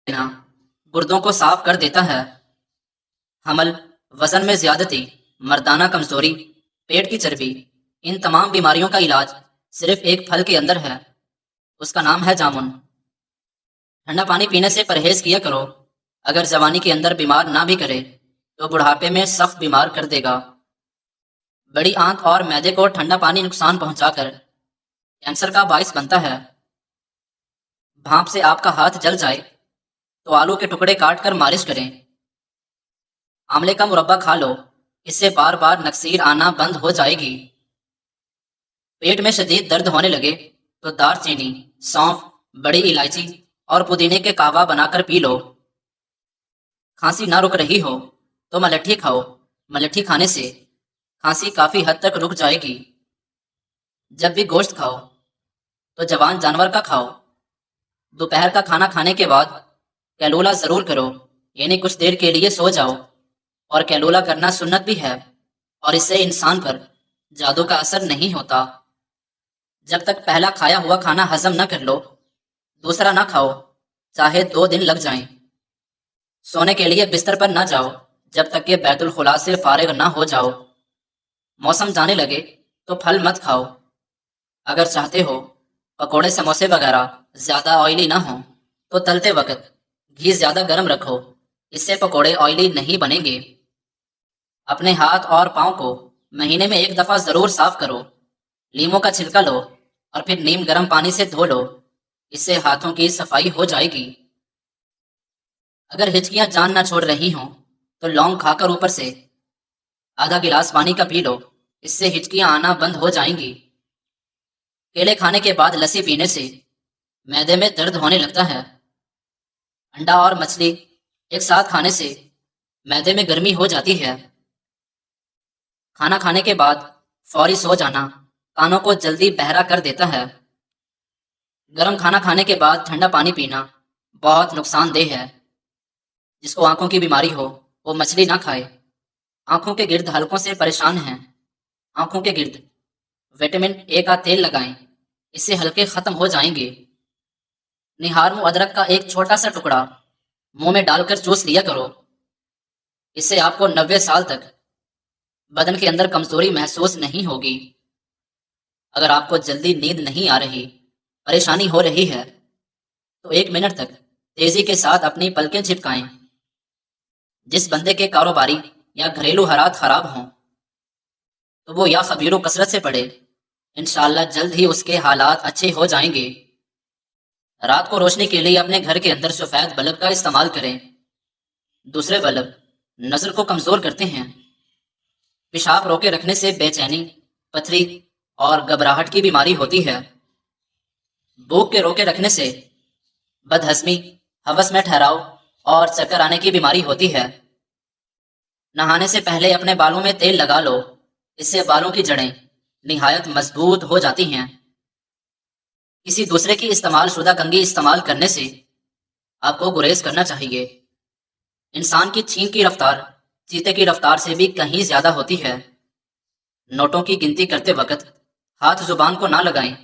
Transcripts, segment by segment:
لینا گردوں کو صاف کر دیتا ہے۔ حمل، وزن میں زیادتی، مردانہ کمزوری، پیٹ کی چربی، ان تمام بیماریوں کا علاج صرف ایک پھل کے اندر ہے، اس کا نام ہے جامن۔ ٹھنڈا پانی پینے سے پرہیز کیا کرو، اگر جوانی کے اندر بیمار نہ بھی کرے تو بڑھاپے میں سخت بیمار کر دے گا۔ بڑی آنت اور معدے کو ٹھنڈا پانی نقصان پہنچا کر کینسر کا باعث بنتا ہے۔ بھانپ سے آپ کا ہاتھ جل جائے تو آلو کے ٹکڑے کاٹ کر مالش کریں۔ آملے کا مربع کھا لو، اس سے بار بار نکسیر آنا بند ہو جائے گی۔ پیٹ میں شدید درد ہونے لگے تو دار چینی، سونف، بڑی الائچی اور پودینے کے کہوہ بنا کر پی لو۔ کھانسی نہ رک رہی ہو تو ملٹھی کھاؤ، ملٹھی کھانے سے کھانسی کافی حد تک رک جائے گی۔ جب بھی گوشت کھاؤ تو جوان جانور کا کھاؤ۔ دوپہر کا کھانا کھانے کے بعد کیلولا ضرور کرو، یعنی کچھ دیر کے لیے سو جاؤ، اور کیلولا کرنا سنت بھی ہے، اور اس سے انسان پر جادو کا اثر نہیں ہوتا۔ جب تک پہلا کھایا ہوا کھانا ہضم نہ کر لو، دوسرا نہ کھاؤ، چاہے 2 دن لگ جائیں۔ سونے کے لیے بستر پر نہ جاؤ جب تک کہ بیت الخلاء سے فارغ نہ ہو جاؤ۔ موسم جانے لگے تو پھل مت کھاؤ۔ اگر چاہتے ہو پکوڑے سموسے وغیرہ زیادہ آئلی نہ ہوں تو تلتے وقت گھی زیادہ گرم رکھو، اس سے پکوڑے آئلی نہیں بنیں گے۔ اپنے ہاتھ اور پاؤں کو مہینے میں 1 دفعہ ضرور صاف کرو۔ لیموں کا چھلکا لو اور پھر نیم گرم پانی سے دھو لو، اس سے ہاتھوں کی صفائی ہو جائے گی۔ اگر ہچکیاں جان نہ چھوڑ رہی ہوں تو لونگ کھا کر اوپر سے آدھا گلاس پانی کا پی لو، اس سے ہچکیاں آنا بند ہو جائیں گی۔ کیلے کھانے کے بعد لسی پینے سے معدے میں درد ہونے لگتا ہے۔ انڈا اور مچھلی ایک ساتھ کھانے سے معدے میں گرمی ہو جاتی ہے۔ کھانا کھانے کے بعد فوری سو جانا کانوں کو جلدی بہرا کر دیتا ہے۔ گرم کھانا کھانے کے بعد ٹھنڈا پانی پینا بہت نقصان دہ ہے۔ جس کو آنکھوں کی بیماری ہو وہ مچھلی نہ کھائے۔ آنکھوں کے گرد حلقوں سے پریشان ہیں، آنکھوں کے گرد وٹامن اے کا تیل لگائیں، اس سے حلقے ختم ہو جائیں گے۔ نہار ادرک کا ایک چھوٹا سا ٹکڑا منہ میں ڈال کر چوس لیا کرو، اس سے آپ کو 90 سال تک بدن کے اندر کمزوری محسوس نہیں ہوگی۔ اگر آپ کو جلدی نیند نہیں آ رہی، پریشانی ہو رہی ہے، تو 1 منٹ تک تیزی کے ساتھ اپنی پلکیں جھپکائیں۔ جس بندے کے کاروباری یا گھریلو حالات خراب ہوں تو وہ یا خبیر و کثرت سے پڑھے، انشاءاللہ جلد ہی اس کے حالات اچھے ہو جائیں گے۔ رات کو روشنی کے لیے اپنے گھر کے اندر سفید بلب کا استعمال کریں۔ دوسرے بلب نظر کو کمزور کرتے ہیں۔ پیشاب روکے رکھنے سے بے چینی، پتھری اور گھبراہٹ کی بیماری ہوتی ہے۔ بھوک کے روکے رکھنے سے بد ہضمی، ہوس میں ٹھہراؤ اور چکر آنے کی بیماری ہوتی ہے۔ نہانے سے پہلے اپنے بالوں میں تیل لگا لو، اس سے بالوں کی جڑیں نہایت مضبوط ہو جاتی ہیں۔ کسی دوسرے کی استعمال شدہ کنگھی استعمال کرنے سے آپ کو گریز کرنا چاہیے۔ انسان کی چھینک کی رفتار چیتے کی رفتار سے بھی کہیں زیادہ ہوتی ہے۔ نوٹوں کی گنتی کرتے وقت ہاتھ زبان کو نہ لگائیں۔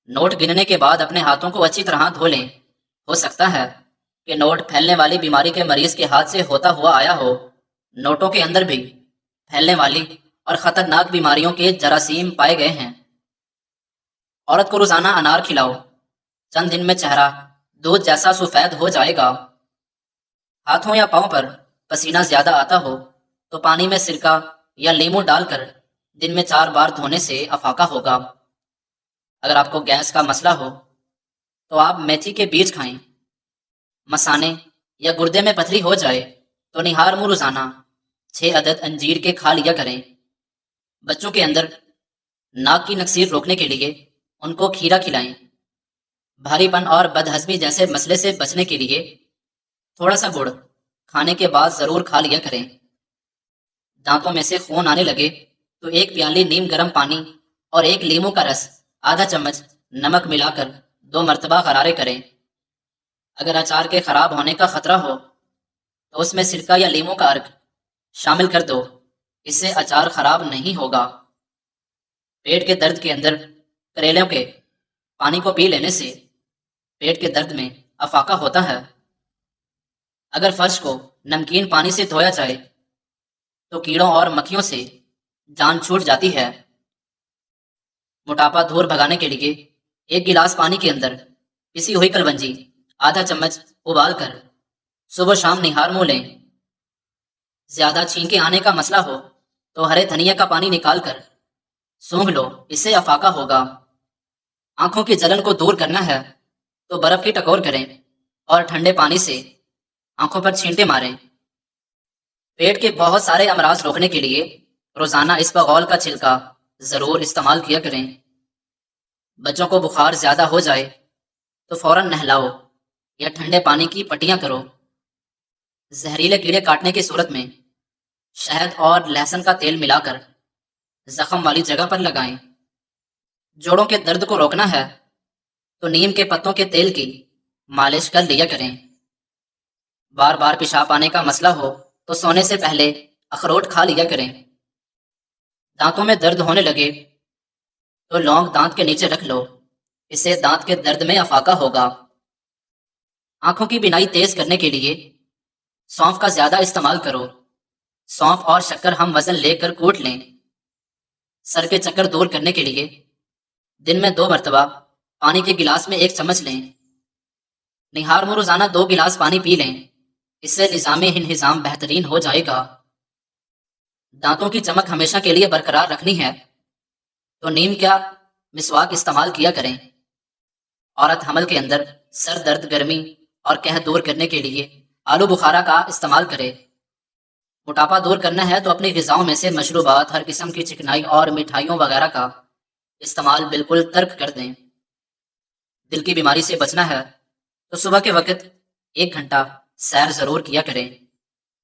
نوٹ گننے کے بعد اپنے ہاتھوں کو اچھی طرح دھو لیں۔ ہو سکتا ہے کہ نوٹ پھیلنے والی بیماری کے مریض کے ہاتھ سے ہوتا ہوا آیا ہو۔ نوٹوں کے اندر بھی پھیلنے والی اور خطرناک بیماریوں کے جراثیم پائے گئے ہیں۔ عورت کو روزانہ انار کھلاؤ، چند دن میں چہرہ دودھ جیسا سفید ہو جائے گا۔ ہاتھوں یا پاؤں پر پسینہ زیادہ آتا ہو تو پانی میں سرکہ یا لیموں ڈال کر دن میں 4 بار دھونے سے افاقہ ہوگا۔ اگر آپ کو گیس کا مسئلہ ہو تو آپ میتھی کے بیج کھائیں۔ مثانے یا گردے میں پتھری ہو جائے تو نہار منہ روزانہ 6 عدد انجیر کے کھا لیا کریں۔ بچوں کے اندر ناک کی نکسیر روکنے کے لیے ان کو کھیرا کھلائیں۔ بھاری پن اور بد ہضمی جیسے مسئلے سے بچنے کے لیے تھوڑا سا گڑ کھانے کے بعد ضرور کھا لیا کریں۔ دانتوں میں سے خون آنے لگے تو 1 پیالی نیم گرم پانی اور 1 لیموں کا رس آدھا چمچ نمک ملا کر 2 مرتبہ غرارے کریں۔ اگر اچار کے خراب ہونے کا خطرہ ہو تو اس میں سرکہ یا لیموں کا عرق شامل کر دو، اس سے اچار خراب نہیں ہوگا۔ پیٹ کے درد کے اندر کریلوں کے پانی کو پی لینے سے پیٹ کے درد میں افاقہ ہوتا ہے۔ اگر فرش کو نمکین پانی سے دھویا جائے تو کیڑوں اور مکھیوں سے جان چھوٹ جاتی ہے۔ موٹاپا دور بھگانے کے لیے ایک گلاس پانی کے اندر پسی ہوئی کلونجی آدھا چمچ ابال کر صبح شام نہار منہ لیں۔ زیادہ چھینکے آنے کا مسئلہ ہو تو ہرے دھنیا کا پانی نکال کر سونگھ لو، اس سے افاقہ ہوگا۔ آنکھوں کی جلن کو دور کرنا ہے تو برف کی ٹکور کریں اور ٹھنڈے پانی سے آنکھوں پر چھینٹے ماریں۔ پیٹ کے بہت سارے امراض روکنے کے لیے روزانہ اسپغول کا چھلکا ضرور استعمال کیا کریں۔ بچوں کو بخار زیادہ ہو جائے تو فوراً نہلاؤ یا ٹھنڈے پانی کی پٹیاں کرو۔ زہریلے کیڑے کاٹنے کی صورت میں شہد اور لہسن کا تیل ملا کر زخم والی جگہ پر لگائیں۔ جوڑوں کے درد کو روکنا ہے تو نیم کے پتوں کے تیل کی مالش کر لیا کریں۔ بار بار پیشاب آنے کا مسئلہ ہو تو سونے سے پہلے اخروٹ کھا لیا کریں۔ دانتوں میں درد ہونے لگے تو لونگ دانت کے نیچے رکھ لو، اس سے دانت کے درد میں افاقہ ہوگا۔ آنکھوں کی بینائی تیز کرنے کے لیے سونف کا زیادہ استعمال کرو۔ سونف اور شکر ہم وزن لے کر کوٹ لیں۔ سر کے چکر دور کرنے کے لیے دن میں 2 مرتبہ پانی کے گلاس میں 1 چمچ لیں۔ نہار منہ روزانہ 2 گلاس پانی پی لیں، اس سے نظام انہضام بہترین ہو جائے گا۔ دانتوں کی چمک ہمیشہ کے لیے برقرار رکھنی ہے تو نیم کا مسواک استعمال کیا کریں۔ عورت حمل کے اندر سر درد، گرمی اور قحط دور کرنے کے لیے آلو بخارا کا استعمال کرے۔ موٹاپا دور کرنا ہے تو اپنی غذاؤں میں سے مشروبات، ہر قسم کی چکنائی اور مٹھائیوں وغیرہ کا استعمال بالکل ترک کر دیں۔ دل کی بیماری سے بچنا ہے تو صبح کے وقت 1 گھنٹہ سیر ضرور کیا کریں۔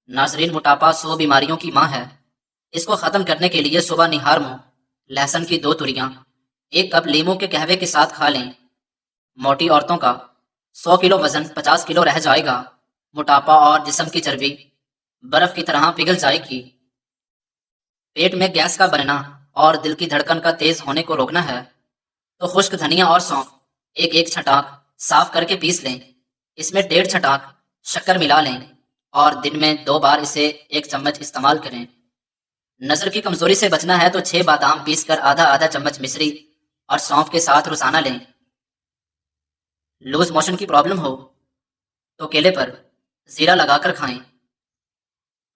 ناظرین، موٹاپا 100 بیماریوں کی ماں ہے۔ اس کو ختم کرنے کے لیے صبح نہار منہ لہسن کی 2 تریاں 1 کپ لیموں کے قہوے کے ساتھ کھا لیں۔ موٹی عورتوں کا 100 کلو وزن 50 کلو رہ جائے گا۔ موٹاپا اور جسم کی چربی برف کی طرح پگھل جائے گی۔ پیٹ میں گیس کا بننا اور دل کی دھڑکن کا تیز ہونے کو روکنا ہے تو خشک دھنیا اور سونف 1 چھٹاک صاف کر کے پیس لیں۔ اس میں 1.5 چھٹاک شکر ملا لیں اور دن میں 2 بار اسے 1 چمچ استعمال کریں۔ نظر کی کمزوری سے بچنا ہے تو 6 بادام پیس کر آدھا چمچ مصری اور سونف کے ساتھ روزانہ لیں۔ لوز موشن کی پرابلم ہو تو کیلے پر زیرہ لگا کر کھائیں۔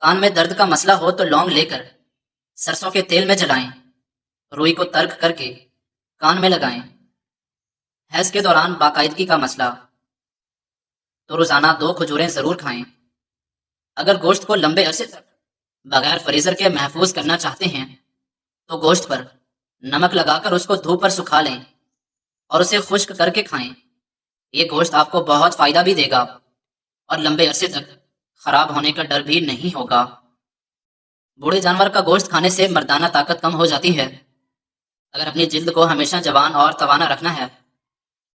کان میں درد کا مسئلہ ہو تو لونگ لے کر سرسوں کے تیل میں جلائیں، روئی کو ترک کر کے کان میں لگائیں۔ حیض کے دوران باقاعدگی کا مسئلہ تو روزانہ 2 کھجوریں ضرور کھائیں۔ اگر گوشت کو لمبے عرصے تک بغیر فریزر کے محفوظ کرنا چاہتے ہیں تو گوشت پر نمک لگا کر اس کو دھوپ پر سکھا لیں اور اسے خشک کر کے کھائیں۔ یہ گوشت آپ کو بہت فائدہ بھی دے گا اور لمبے عرصے تک خراب ہونے کا ڈر بھی نہیں ہوگا۔ بوڑھے جانور کا گوشت کھانے سے مردانہ طاقت کم ہو جاتی ہے۔ اگر اپنی جلد کو ہمیشہ جوان اور توانا رکھنا ہے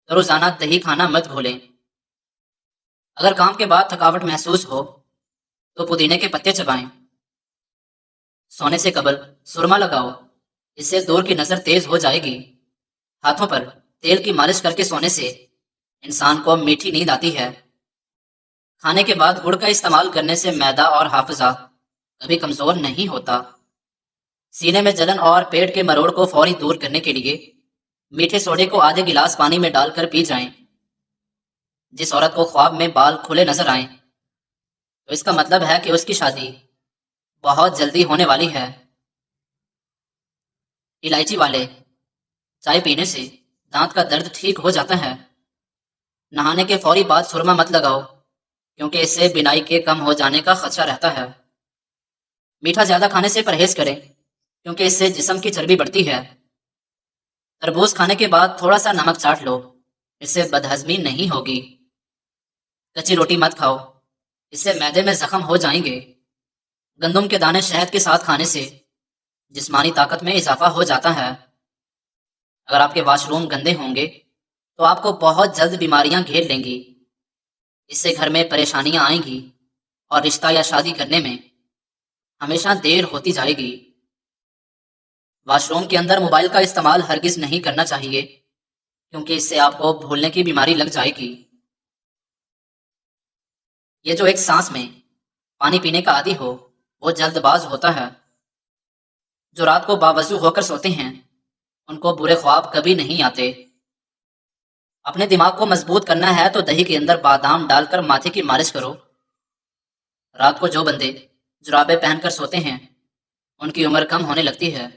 تو روزانہ دہی کھانا مت بھولیں۔ اگر کام کے بعد تھکاوٹ محسوس ہو تو پودینے کے پتے چبائیں۔ سونے سے قبل سرما لگاؤ، اس سے دور کی نظر تیز ہو جائے گی۔ ہاتھوں پر تیل کی مالش کر کے سونے سے انسان کو میٹھی نیند آتی ہے۔ کھانے کے بعد گڑ کا استعمال کرنے سے معدہ اور حافظہ کبھی کمزور نہیں ہوتا۔ سینے میں جلن اور پیٹ کے مروڑ کو فوری دور کرنے کے لیے میٹھے سوڈے کو آدھے گلاس پانی میں ڈال کر پی جائیں۔ جس عورت کو خواب میں بال کھلے نظر آئیں تو اس کا مطلب ہے کہ اس کی شادی بہت جلدی ہونے والی ہے۔ الائچی والے چائے پینے سے دانت کا درد ٹھیک ہو جاتا ہے۔ نہانے کے فوری بعد سرما مت لگاؤ کیونکہ اس سے بینائی کے کم ہو جانے کا خدشہ رہتا ہے۔ میٹھا زیادہ کھانے سے پرہیز کریں کیونکہ اس سے جسم کی چربی بڑھتی ہے۔ تربوز کھانے کے بعد تھوڑا سا نمک چاٹ لو، اس سے بدہضمی نہیں ہوگی۔ کچی روٹی مت کھاؤ، اس سے معدے میں زخم ہو جائیں گے۔ گندم کے دانے شہد کے ساتھ کھانے سے جسمانی طاقت میں اضافہ ہو جاتا ہے۔ اگر آپ کے واش روم گندے ہوں گے تو آپ کو بہت جلد بیماریاں گھیر لیں گی۔ اس سے گھر میں پریشانیاں آئیں گی اور رشتہ یا شادی کرنے میں ہمیشہ دیر ہوتی جائے گی۔ واش روم کے اندر موبائل کا استعمال ہرگز نہیں کرنا چاہیے کیونکہ اس سے آپ کو بھولنے کی بیماری لگ جائے گی۔ یہ جو ایک سانس میں پانی پینے کا عادی ہو وہ جلد باز ہوتا ہے۔ جو رات کو باوضو ہو کر سوتے ہیں ان کو برے خواب کبھی نہیں آتے۔ اپنے دماغ کو مضبوط کرنا ہے تو دہی کے اندر بادام ڈال کر ماتھے کی مالش کرو۔ رات کو جو بندے جرابیں پہن کر سوتے ہیں ان کی عمر کم ہونے لگتی ہے۔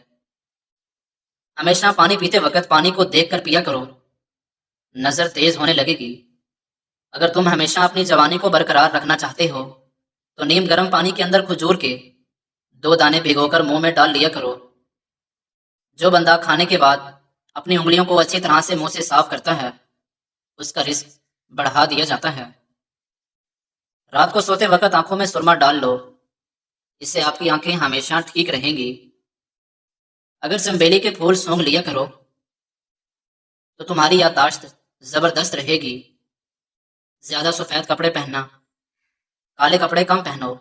ہمیشہ پانی پیتے وقت پانی کو دیکھ کر پیا کرو، نظر تیز ہونے لگے گی۔ اگر تم ہمیشہ اپنی جوانی کو برقرار رکھنا چاہتے ہو تو نیم گرم پانی کے اندر کھجور کے 2 دانے بھگو کر منہ میں ڈال لیا کرو۔ جو بندہ کھانے کے بعد اپنی انگلیوں کو اچھی طرح سے منہ سے صاف کرتا ہے اس کا رزق بڑھا دیا جاتا ہے۔ رات کو سوتے وقت آنکھوں میں سرما ڈال لو، اس سے آپ کی آنکھیں ہمیشہ ٹھیک رہیں گی۔ اگر چنبیلی کے پھول سونگھ لیا کرو تو تمہاری یادداشت زبردست رہے گی۔ زیادہ سفید کپڑے پہننا، کالے کپڑے کم پہنو۔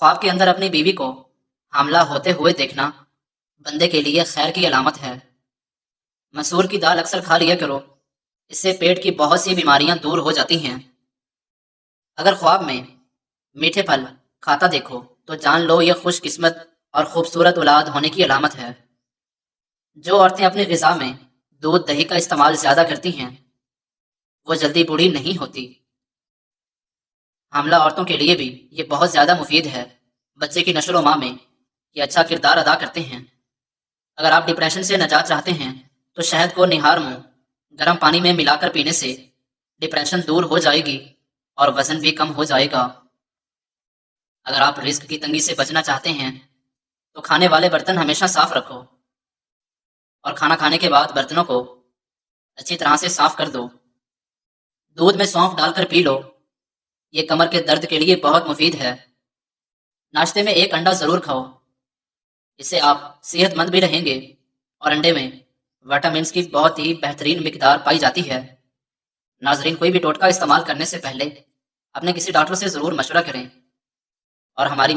خواب کے اندر اپنی بیوی کو حاملہ ہوتے ہوئے دیکھنا بندے کے لیے خیر کی علامت ہے۔ مسور کی دال اکثر کھا لیا کرو، اس سے پیٹ کی بہت سی بیماریاں دور ہو جاتی ہیں۔ اگر خواب میں میٹھے پھل کھاتا دیکھو تو جان لو یہ خوش قسمت اور خوبصورت اولاد ہونے کی علامت ہے۔ جو عورتیں اپنی غذا میں دودھ دہی کا استعمال زیادہ کرتی ہیں وہ جلدی بوڑھی نہیں ہوتی۔ حاملہ عورتوں کے لیے بھی یہ بہت زیادہ مفید ہے۔ بچے کی نشو و نما میں یہ اچھا کردار ادا کرتے ہیں۔ اگر آپ ڈپریشن سے نجات چاہتے ہیں تو شہد کو نہار منہ گرم پانی میں ملا کر پینے سے ڈپریشن دور ہو جائے گی اور وزن بھی کم ہو جائے گا۔ اگر آپ رزق کی تنگی سے بچنا چاہتے ہیں تو کھانے والے برتن ہمیشہ صاف رکھو اور کھانا کھانے کے بعد برتنوں کو اچھی طرح سے صاف کر دو۔ دودھ میں سونف ڈال کر پی لو، یہ کمر کے درد کے لیے بہت مفید ہے۔ ناشتے میں 1 انڈا ضرور کھاؤ، اس سے آپ صحت مند بھی رہیں گے اور انڈے میں وٹامنس کی بہت ہی بہترین مقدار پائی جاتی ہے۔ ناظرین، کوئی بھی ٹوٹکا استعمال کرنے سے پہلے اپنے کسی ڈاکٹر سے ضرور مشورہ کریں اور ہماری